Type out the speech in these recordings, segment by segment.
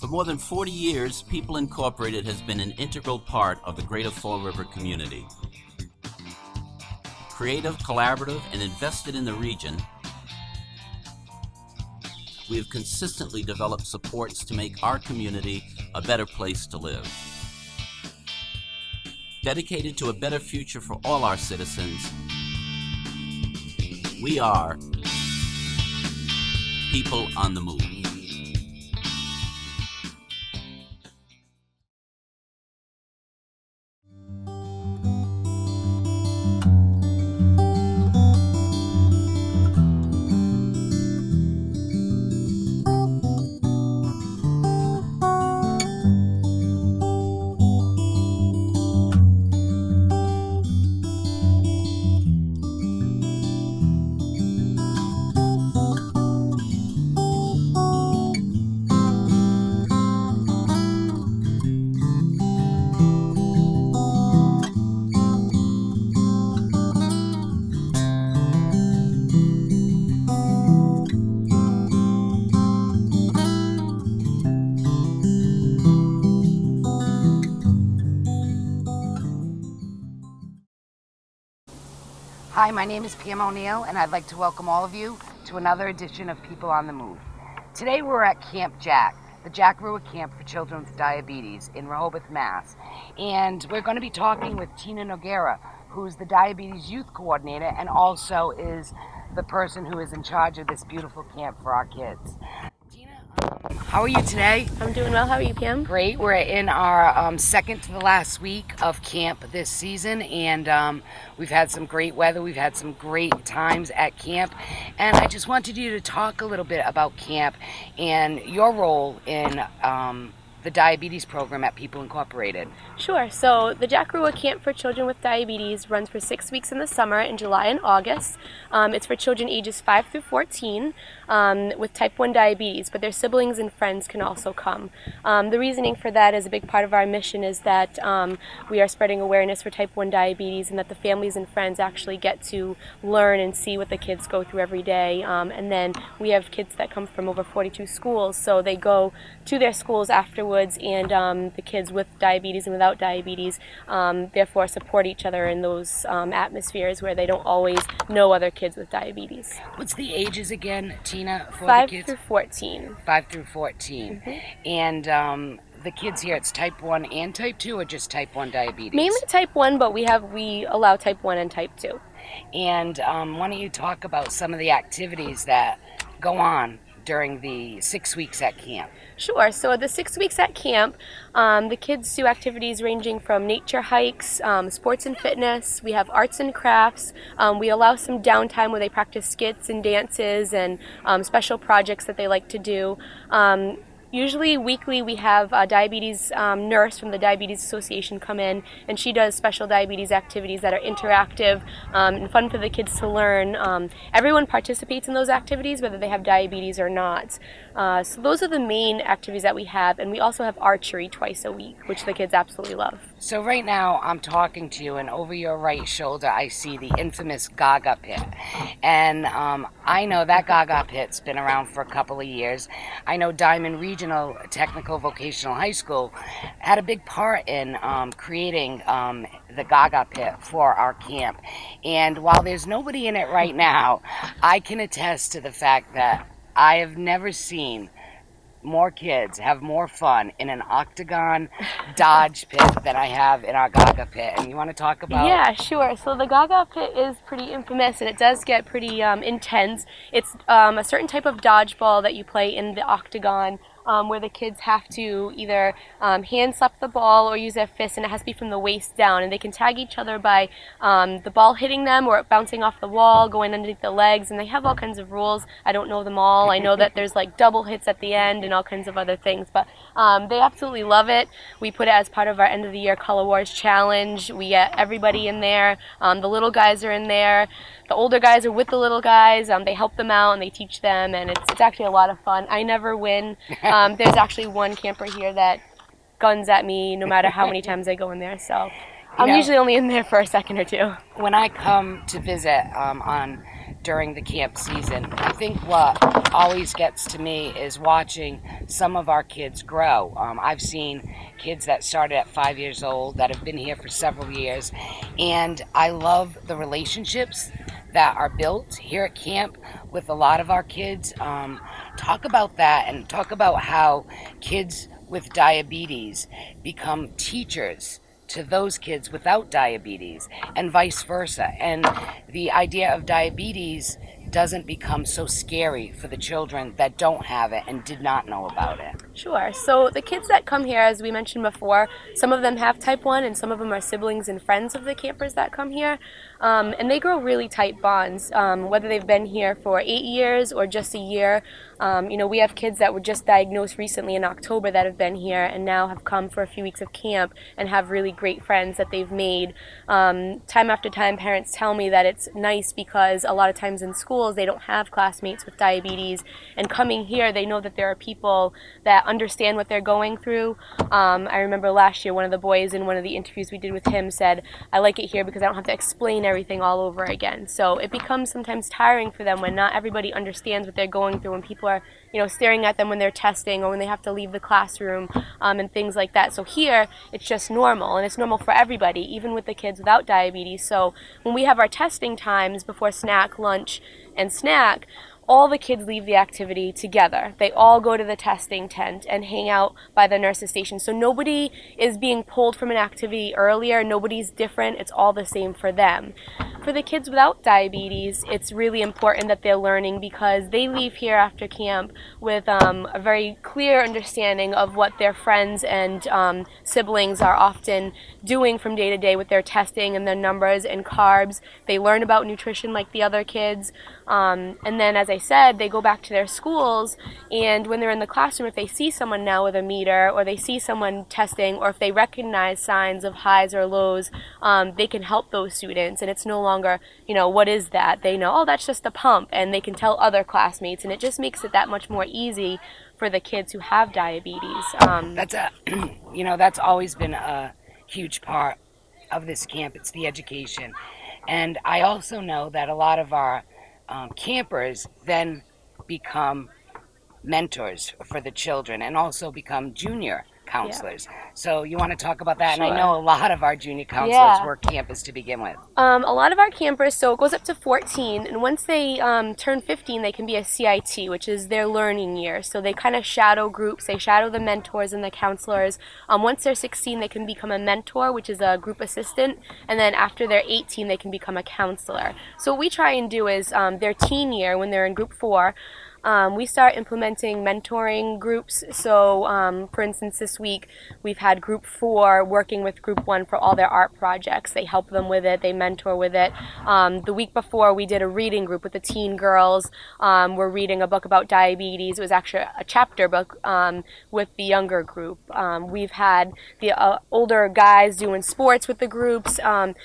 For more than 40 years, People Incorporated has been an integral part of the greater Fall River community. Creative, collaborative, and invested in the region, we have consistently developed supports to make our community a better place to live. Dedicated to a better future for all our citizens, we are People on the Move. Hi, my name is Pam O'Neill, and I'd like to welcome all of you to another edition of People on the Move. Today we're at Camp Jack, the Jack Rua Camp for Children with Diabetes in Rehoboth, Mass. And we're going to be talking with Tina Noguera, who's the Diabetes Youth Coordinator and also is the person who is in charge of this beautiful camp for our kids. How are you today? I'm doing well. How are you, Pam? Great. We're in our second to the last week of camp this season, and we've had some great weather. We've had some great times at camp, and I just wanted you to talk a little bit about camp and your role in the diabetes program at People Incorporated. Sure. So the Jack Rua Camp for Children with Diabetes runs for 6 weeks in the summer in July and August. It's for children ages 5 through 14 with type 1 diabetes, but their siblings and friends can also come. The reasoning for that is a big part of our mission is that we are spreading awareness for type 1 diabetes and that the families and friends actually get to learn and see what the kids go through every day. And then we have kids that come from over 42 schools, so they go to their schools afterwards, and the kids with diabetes and without diabetes therefore support each other in those atmospheres where they don't always know other kids with diabetes. What's the ages again, Tina, for 5 the kids? through 14. 5 through 14. Mm-hmm. And the kids here, it's type 1 and type 2 or just type 1 diabetes? Mainly type 1, but we allow type 1 and type 2. And why don't you talk about some of the activities that go on during the 6 weeks at camp? Sure. So the 6 weeks at camp, the kids do activities ranging from nature hikes, sports and fitness. We have arts and crafts. We allow some downtime where they practice skits and dances and special projects that they like to do. Usually weekly we have a diabetes nurse from the Diabetes Association come in, and she does special diabetes activities that are interactive and fun for the kids to learn. Everyone participates in those activities whether they have diabetes or not. So those are the main activities that we have, and we also have archery twice a week, which the kids absolutely love. So right now I'm talking to you, and over your right shoulder I see the infamous Gaga Pit. And I know that Gaga Pit's been around for a couple of years. I know Diamond Regional Technical Vocational High School had a big part in creating the Gaga Pit for our camp. And while there's nobody in it right now, I can attest to the fact that I have never seen more kids have more fun in an octagon dodge pit than I have in our Gaga Pit. And you want to talk about? Yeah, sure. So the Gaga Pit is pretty infamous, and it does get pretty intense. It's a certain type of dodgeball that you play in the octagon, where the kids have to either hand slap the ball or use their fists, and it has to be from the waist down, and they can tag each other by the ball hitting them or bouncing off the wall, going underneath the legs, and they have all kinds of rules. I don't know them all. I know that there's like double hits at the end and all kinds of other things, but they absolutely love it. We put it as part of our end of the year Color Wars challenge. We get everybody in there. The little guys are in there. The older guys are with the little guys. They help them out and they teach them, and it's actually a lot of fun. I never win. There's actually one camper here that guns at me no matter how many times I go in there, so I'm usually only in there for a second or two. When I come to visit on during the camp season. I think what always gets to me is watching some of our kids grow. I've seen kids that started at 5 years old that have been here for several years, and I love the relationships that are built here at camp with a lot of our kids. Talk about that, and talk about how kids with diabetes become teachers to those kids without diabetes, and vice versa. And the idea of diabetes doesn't become so scary for the children that don't have it and did not know about it. Sure. So the kids that come here, as we mentioned before, some of them have type 1 and some of them are siblings and friends of the campers that come here. And they grow really tight bonds, whether they've been here for 8 years or just a year. You know, we have kids that were just diagnosed recently in October that have been here and now have come for a few weeks of camp and have really great friends that they've made. Time after time, parents tell me that it's nice because a lot of times in schools they don't have classmates with diabetes, and coming here they know that there are people that understand what they're going through. I remember last year one of the boys in one of the interviews we did with him said, "I like it here because I don't have to explain everything all over again." So it becomes sometimes tiring for them when not everybody understands what they're going through, when people are, you know, staring at them when they're testing or when they have to leave the classroom, and things like that. So here it's just normal, and it's normal for everybody, even with the kids without diabetes. So when we have our testing times before snack, lunch, and snack, all the kids leave the activity together. They all go to the testing tent and hang out by the nurse's station. So nobody is being pulled from an activity earlier. Nobody's different. It's all the same for them. For the kids without diabetes, it's really important that they're learning because they leave here after camp with a very clear understanding of what their friends and siblings are often doing from day to day with their testing and their numbers and carbs. They learn about nutrition like the other kids. And then, as I said, they go back to their schools, and when they're in the classroom, if they see someone now with a meter, or they see someone testing, or if they recognize signs of highs or lows, they can help those students, and it's no longer, you know, what is that? They know, oh, that's just a pump, and they can tell other classmates, and it just makes it that much more easy for the kids who have diabetes. You know, that's always been a huge part of this camp. It's the education. And I also know that a lot of our campers then become mentors for the children and also become junior counselors. Yeah. So you want to talk about that? Sure. And I know a lot of our junior counselors were campers to begin with. A lot of our campers, so it goes up to 14, and once they turn 15, they can be a CIT, which is their learning year. So they kind of shadow groups, they shadow the mentors and the counselors. Once they're 16, they can become a mentor, which is a group assistant, and then after they're 18, they can become a counselor. So what we try and do is their teen year, when they're in group 4, we start implementing mentoring groups. So, for instance, this week we've had Group 4 working with Group 1 for all their art projects. They help them with it, they mentor with it. The week before we did a reading group with the teen girls. We're reading a book about diabetes. It was actually a chapter book with the younger group. We've had the older guys doing sports with the groups.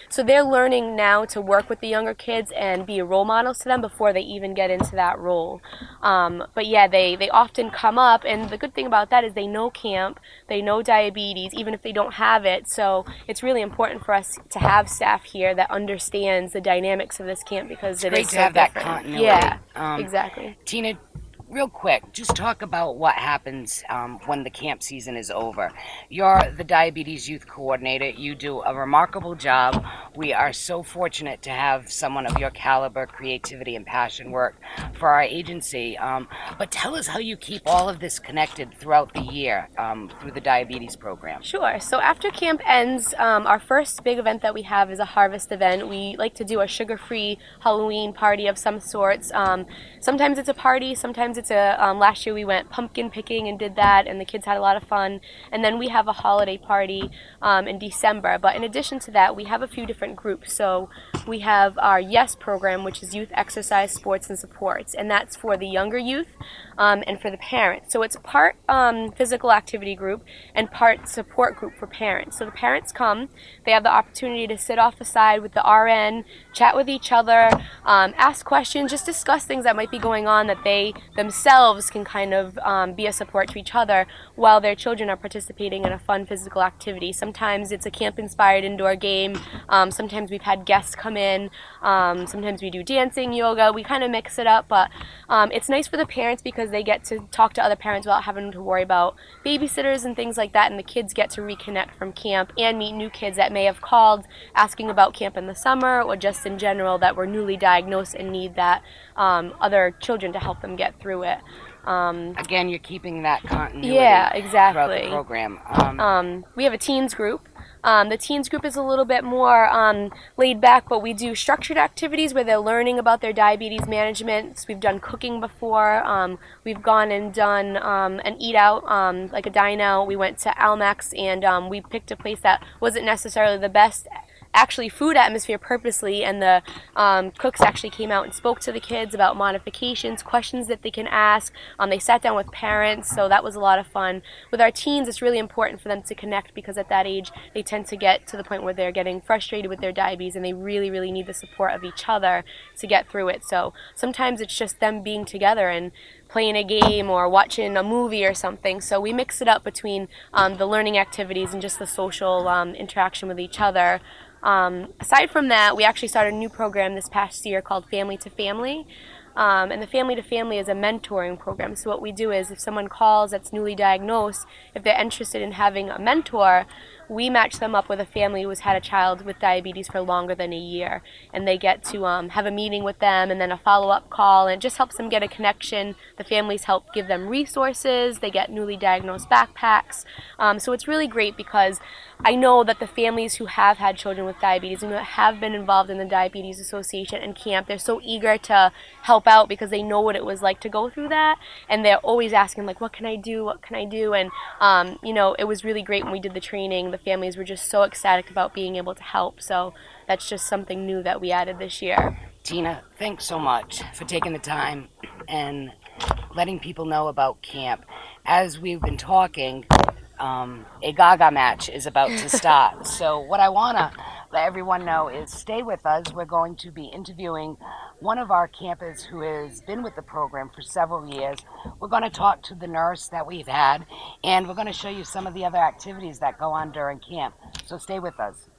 So they're learning now to work with the younger kids and be role models to them before they even get into that role. But yeah, they often come up, and the good thing about that is they know camp, they know diabetes, even if they don't have it. So it's really important for us to have staff here that understands the dynamics of this camp, because it's great to have that continuity. Yeah, exactly. Tina, real quick, just talk about what happens when the camp season is over. You're the Diabetes Youth Coordinator. You do a remarkable job. We are so fortunate to have someone of your caliber, creativity, and passion work for our agency. But tell us how you keep all of this connected throughout the year through the diabetes program. Sure. So after camp ends, our first big event that we have is a harvest event. We like to do a sugar-free Halloween party of some sorts. Sometimes it's a party, sometimes it's last year we went pumpkin picking and did that, and the kids had a lot of fun. And then we have a holiday party in December. But in addition to that, we have a few different groups. So we have our YES program, which is Youth Exercise, Sports, and Supports, and that's for the younger youth and for the parents. So it's part physical activity group and part support group for parents. So the parents come, they have the opportunity to sit off the side with the RN, chat with each other, ask questions, just discuss things that might be going on that they themselves can kind of be a support to each other while their children are participating in a fun physical activity. Sometimes it's a camp-inspired indoor game. Sometimes we've had guests come in. Sometimes we do dancing, yoga. We kind of mix it up, but it's nice for the parents because they get to talk to other parents without having to worry about babysitters and things like that, and the kids get to reconnect from camp and meet new kids that may have called asking about camp in the summer or just in general that were newly diagnosed and need that other children to help them get through it. Again, you're keeping that continuity exactly. throughout the program. We have a teens group. The teens group is a little bit more laid back, but we do structured activities where they're learning about their diabetes management. So we've done cooking before. We've gone and done an eat out, like a dine out. We went to Almex and we picked a place that wasn't necessarily the best actually food atmosphere purposely, and the cooks actually came out and spoke to the kids about modifications, questions that they can ask. They sat down with parents, so that was a lot of fun. With our teens, it's really important for them to connect because at that age they tend to get to the point where they're getting frustrated with their diabetes and they really, really need the support of each other to get through it. So sometimes it's just them being together and playing a game or watching a movie or something. So we mix it up between the learning activities and just the social interaction with each other. Aside from that, we actually started a new program this past year called Family to Family. And the Family to Family is a mentoring program. So what we do is if someone calls that's newly diagnosed, if they're interested in having a mentor, we match them up with a family who has had a child with diabetes for longer than a year. And they get to have a meeting with them and then a follow-up call, and it just helps them get a connection. The families help give them resources. They get newly diagnosed backpacks. So it's really great because I know that the families who have had children with diabetes and who have been involved in the Diabetes Association and camp, they're so eager to help out because they know what it was like to go through that, and they're always asking like, what can I do, what can I do? And you know, it was really great when we did the training. The families were just so ecstatic about being able to help, so that's just something new that we added this year. Tina, thanks so much for taking the time and letting people know about camp. As we've been talking, a Gaga match is about to start. So what I want to let everyone know is stay with us. We're going to be interviewing one of our campers who has been with the program for several years. We're going to talk to the nurse that we've had, and we're going to show you some of the other activities that go on during camp. So stay with us.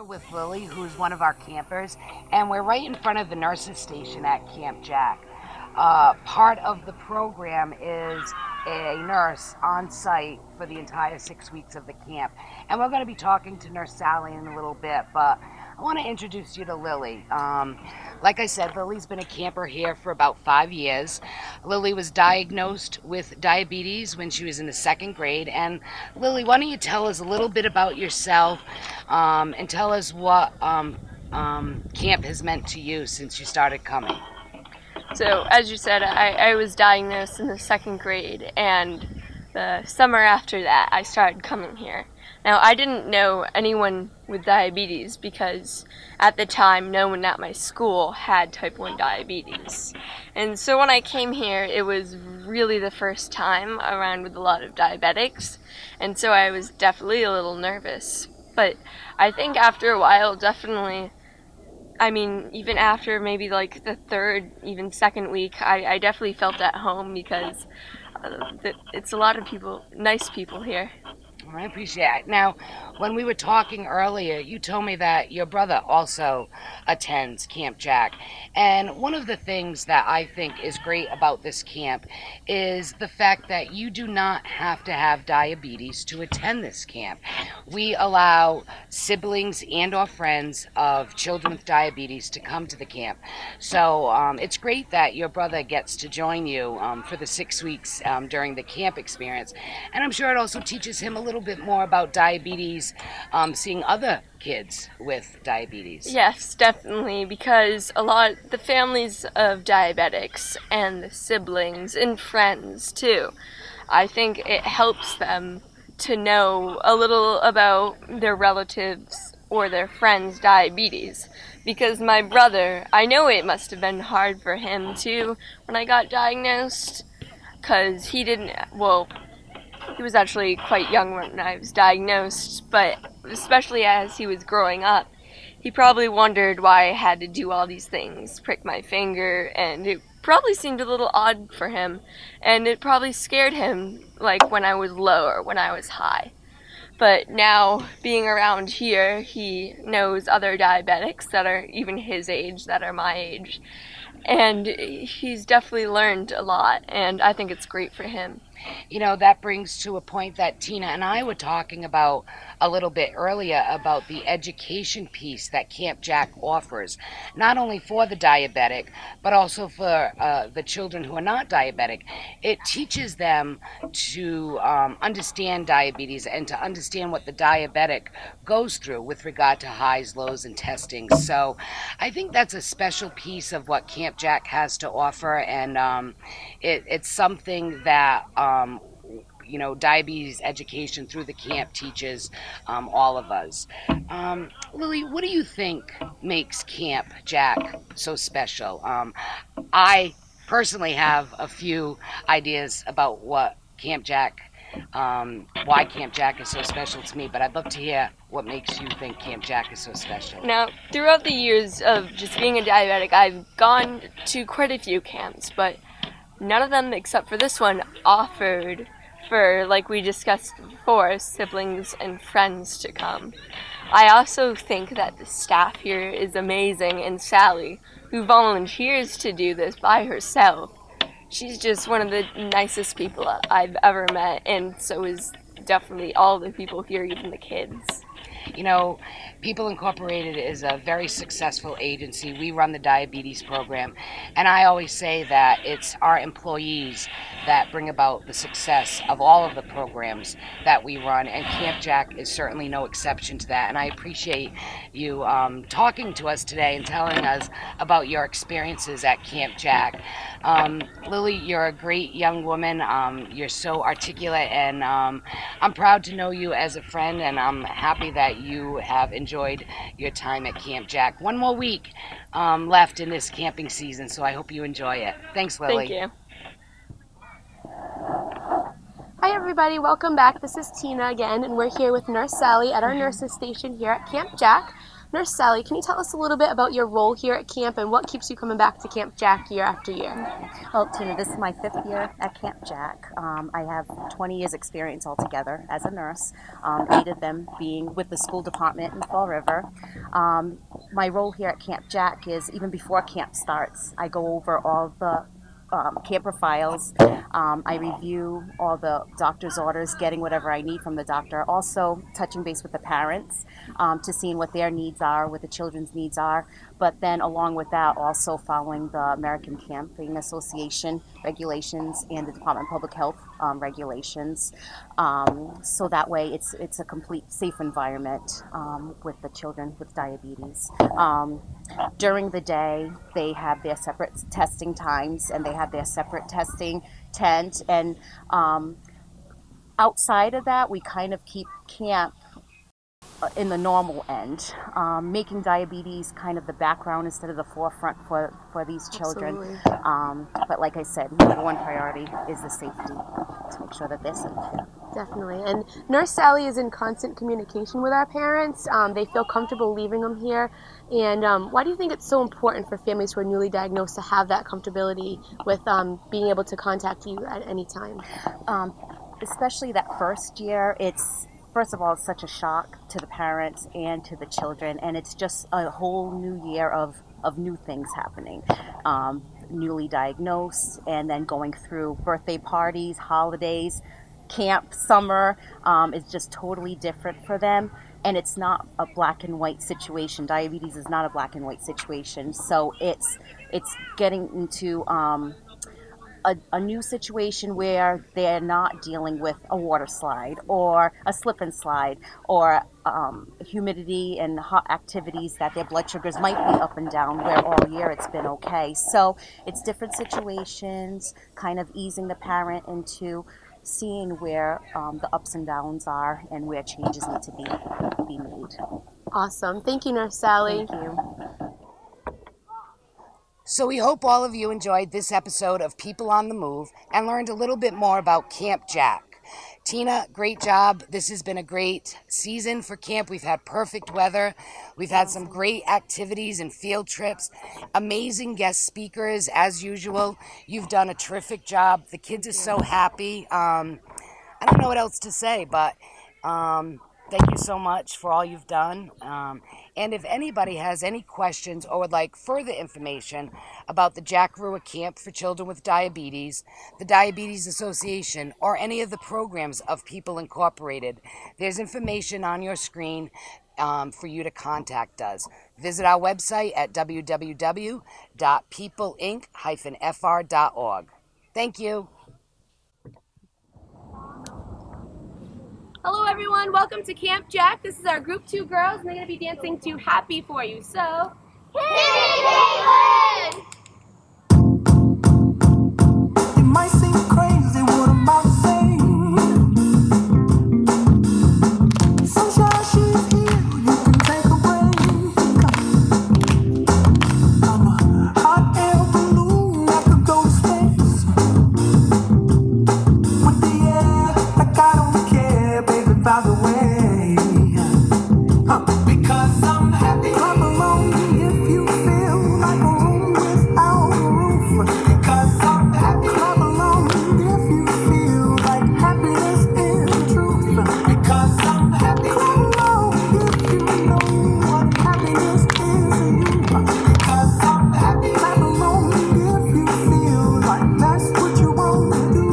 With Lily, who's one of our campers, and we're right in front of the nurses station at Camp Jack. Part of the program is a nurse on site for the entire 6 weeks of the camp, and we're going to be talking to Nurse Sally in a little bit, but I want to introduce you to Lily. Like I said, Lily's been a camper here for about 5 years. Lily was diagnosed with diabetes when she was in the 2nd grade. And Lily, why don't you tell us a little bit about yourself and tell us what camp has meant to you since you started coming. So, as you said, I was diagnosed in the 2nd grade, and the summer after that, I started coming here. Now, I didn't know anyone with diabetes because at the time, no one at my school had type 1 diabetes. And so when I came here, it was really the first time around with a lot of diabetics, and so I was definitely a little nervous. But I think after a while, definitely, I mean, even after maybe like the 3rd, even 2nd week, I definitely felt at home because it's a lot of people, nice people here. I appreciate it. Now, when we were talking earlier, you told me that your brother also attends Camp Jack. And one of the things that I think is great about this camp is the fact that you do not have to have diabetes to attend this camp. We allow siblings and or friends of children with diabetes to come to the camp. So it's great that your brother gets to join you for the 6 weeks during the camp experience. And I'm sure it also teaches him a little bit more about diabetes, seeing other kids with diabetes. Yes, definitely, because the families of diabetics and the siblings and friends too, I think it helps them to know a little about their relatives or their friends' diabetes. Because my brother, I know it must have been hard for him too when I got diagnosed, because he was actually quite young when I was diagnosed, but especially as he was growing up, he probably wondered why I had to do all these things, prick my finger, and it probably seemed a little odd for him, and it probably scared him, like when I was low or when I was high. But now, being around here, he knows other diabetics that are even his age, that are my age, and he's definitely learned a lot, and I think it's great for him. You know, that brings to a point that Tina and I were talking about a little bit earlier about the education piece that Camp Jack offers, not only for the diabetic, but also for the children who are not diabetic. It teaches them to understand diabetes and to understand what the diabetic goes through with regard to highs, lows, and testing. So I think that's a special piece of what Camp Jack has to offer, and it's something that diabetes education through the camp teaches all of us. Lily, what do you think makes Camp Jack so special? I personally have a few ideas about what Camp Jack, why Camp Jack is so special to me, but I'd love to hear what makes you think Camp Jack is so special. Now, throughout the years of just being a diabetic, I've gone to quite a few camps, but none of them, except for this one, offered for, like we discussed before, siblings and friends to come. I also think that the staff here is amazing, and Sally, who volunteers to do this by herself, she's just one of the nicest people I've ever met, and so is definitely all the people here, even the kids. You know, People Incorporated is a very successful agency. We run the diabetes program, and I always say that it's our employees that bring about the success of all of the programs that we run, and Camp Jack is certainly no exception to that. And I appreciate you talking to us today and telling us about your experiences at Camp Jack. Lily, you're a great young woman. You're so articulate, and I'm proud to know you as a friend, and I'm happy that you have enjoyed your time at Camp Jack. One more week left in this camping season, so I hope you enjoy it. Thanks, Lily. Thank you. Hi everybody, welcome back. This is Tina again, and we're here with Nurse Sally at our nurses station here at Camp Jack. Nurse Sally, can you tell us a little bit about your role here at camp and what keeps you coming back to Camp Jack year after year? Well, Tina, this is my 5th year at Camp Jack. I have 20 years experience altogether as a nurse, 8 of them being with the school department in Fall River. My role here at Camp Jack is, even before camp starts, I go over all the camper files. I review all the doctor's orders, getting whatever I need from the doctor. Also touching base with the parents to seeing what their needs are, what the children's needs are. But then along with that, also following the American Camping Association regulations and the Department of Public Health regulations. So that way it's a complete safe environment with the children with diabetes. During the day, they have their separate testing times, and they have their separate testing tent. And outside of that, we kind of keep camp in the normal end, making diabetes kind of the background instead of the forefront for these children. But like I said, number one priority is the safety, to make sure that they're safe. Definitely. And Nurse Sally is in constant communication with our parents. They feel comfortable leaving them here. And why do you think it's so important for families who are newly diagnosed to have that comfortability with being able to contact you at any time? Especially that first year, first of all, it's such a shock to the parents and to the children, and it's just a whole new year of new things happening. Newly diagnosed, and then going through birthday parties, holidays, camp, summer is just totally different for them. And it's not a black and white situation. Diabetes is not a black and white situation. So it's getting into a new situation where they're not dealing with a water slide or a slip and slide or humidity and hot activities that their blood sugars might be up and down, where all year it's been okay. So it's different situations, kind of easing the parent into seeing where the ups and downs are and where changes need to be made. Awesome. Thank you, Nurse Sally. Thank you. So we hope all of you enjoyed this episode of People on the Move and learned a little bit more about Camp Jack. Tina, great job. This has been a great season for camp. We've had perfect weather. We've had some great activities and field trips. Amazing guest speakers, as usual. You've done a terrific job. The kids are so happy. I don't know what else to say, but thank you so much for all you've done. And if anybody has any questions or would like further information about the Jack Rua Camp for Children with Diabetes, the Diabetes Association, or any of the programs of People Incorporated, there's information on your screen for you to contact us. Visit our website at www.peopleinc-fr.org. Thank you. Hello everyone, welcome to Camp Jack. This is our Group 2 girls, and they're going to be dancing to Happy For You. So, hit it, Caitlin! It might seem crazy what I'm about to say. Sunshine, she's here, you can take a break. I'm a hot air balloon that could go to space. With the air, like I don't care, baby, by the way. Because I'm happy. Clap along if you feel like a room without a roof. Because I'm happy. Clap along if you feel like happiness is the truth. Because I'm happy. Clap along if you know what happiness is to you. Because I'm happy. Clap along if you feel like that's what you want to do.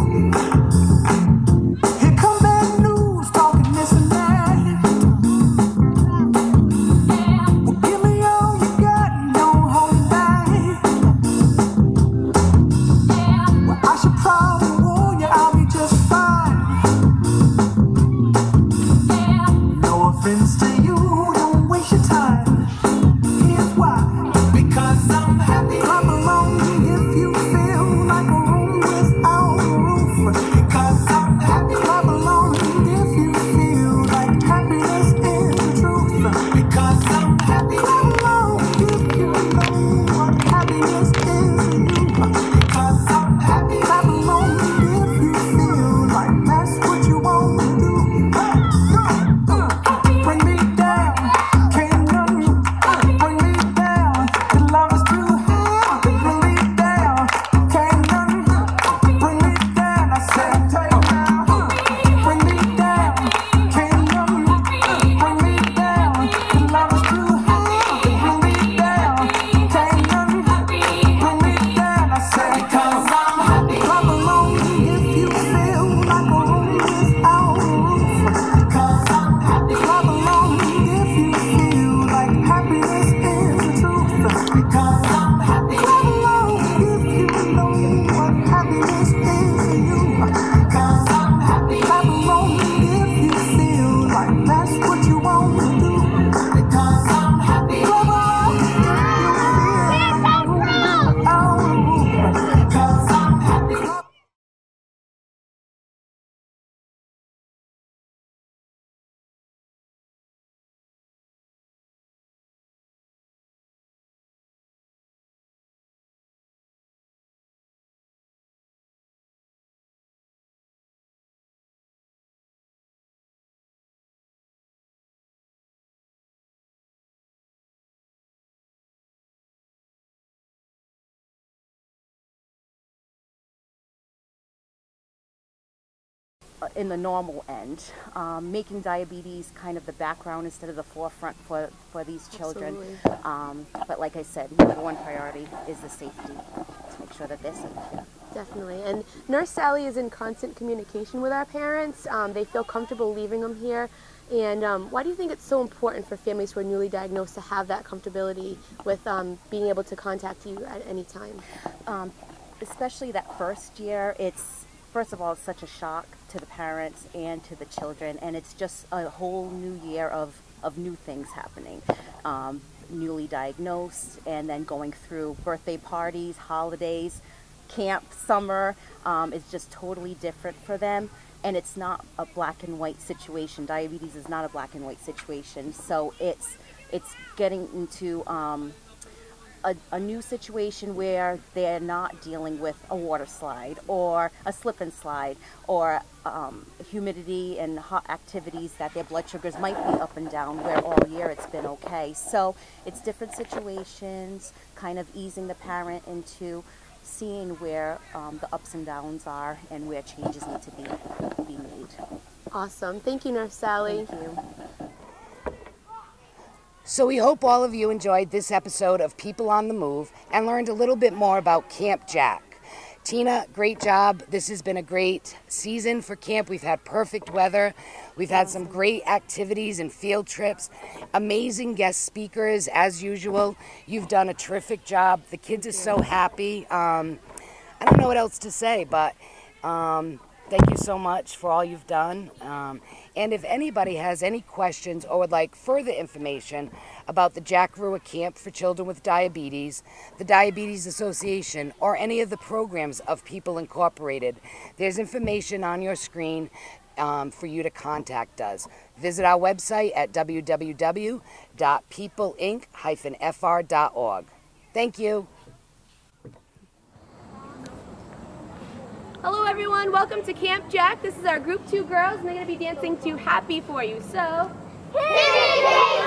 Here come bad news talking this and that. Well, give me all you got and don't hold it back. Well, I should probably warn you, I'll be just fine. No offense to you, don't waste your time. Here's why. Because I'm happy. Clap along if you feel like a room without a roof. Because I'm happy. Clap along if you feel like happiness is the truth. Because I'm happy. Clap along if you know what happiness is to you. Because I'm happy. Clap along if you feel like that's what you want to do. Bring me down, can't none bring me down. The love is too high. Bring me down, can't none bring me down. I said, take now. Bring me down, can't none bring me down. The love is too high. Bring me down, can't none bring me down. I said, because I'm happy. Clap along if you feel like a room without a roof. Because I'm happy. Clap along if you feel like happiness is the truth. Because I'm happy. Clap along if you know what happiness is to you. Because I'm happy. Clap along if you feel like that's what you want to do. Because I'm happy. Clap along if you feel like a room without a roof. Because I'm happy. In the normal end, making diabetes kind of the background instead of the forefront for these children. But like I said, number one priority is the safety, to make sure that they're safe. Definitely. And Nurse Sally is in constant communication with our parents. They feel comfortable leaving them here. And why do you think it's so important for families who are newly diagnosed to have that comfortability with being able to contact you at any time? Especially that first year, first of all, it's such a shock to the parents and to the children, and it's just a whole new year of new things happening. Newly diagnosed, and then going through birthday parties, holidays, camp, summer is just totally different for them. and it's not a black and white situation. Diabetes is not a black and white situation, so it's getting into a new situation where they're not dealing with a water slide or a slip and slide or humidity and hot activities that their blood sugars might be up and down, where all year it's been okay. So it's different situations, kind of easing the parent into seeing where the ups and downs are and where changes need to be made. Awesome. Thank you, Nurse Sally. Thank you. So we hope all of you enjoyed this episode of People on the Move and learned a little bit more about Camp Jack. Tina, great job. This has been a great season for camp. We've had perfect weather. We've had some great activities and field trips. Amazing guest speakers, as usual. You've done a terrific job. The kids are so happy. I don't know what else to say, but thank you so much for all you've done. And if anybody has any questions or would like further information about the Jack Rua Camp for Children with Diabetes, the Diabetes Association, or any of the programs of People Incorporated, there's information on your screen for you to contact us. Visit our website at www.peopleinc-fr.org. Thank you. Hello everyone, welcome to Camp Jack. This is our Group 2 girls and they're going to be dancing to Happy For You. So, hip, hip, hip,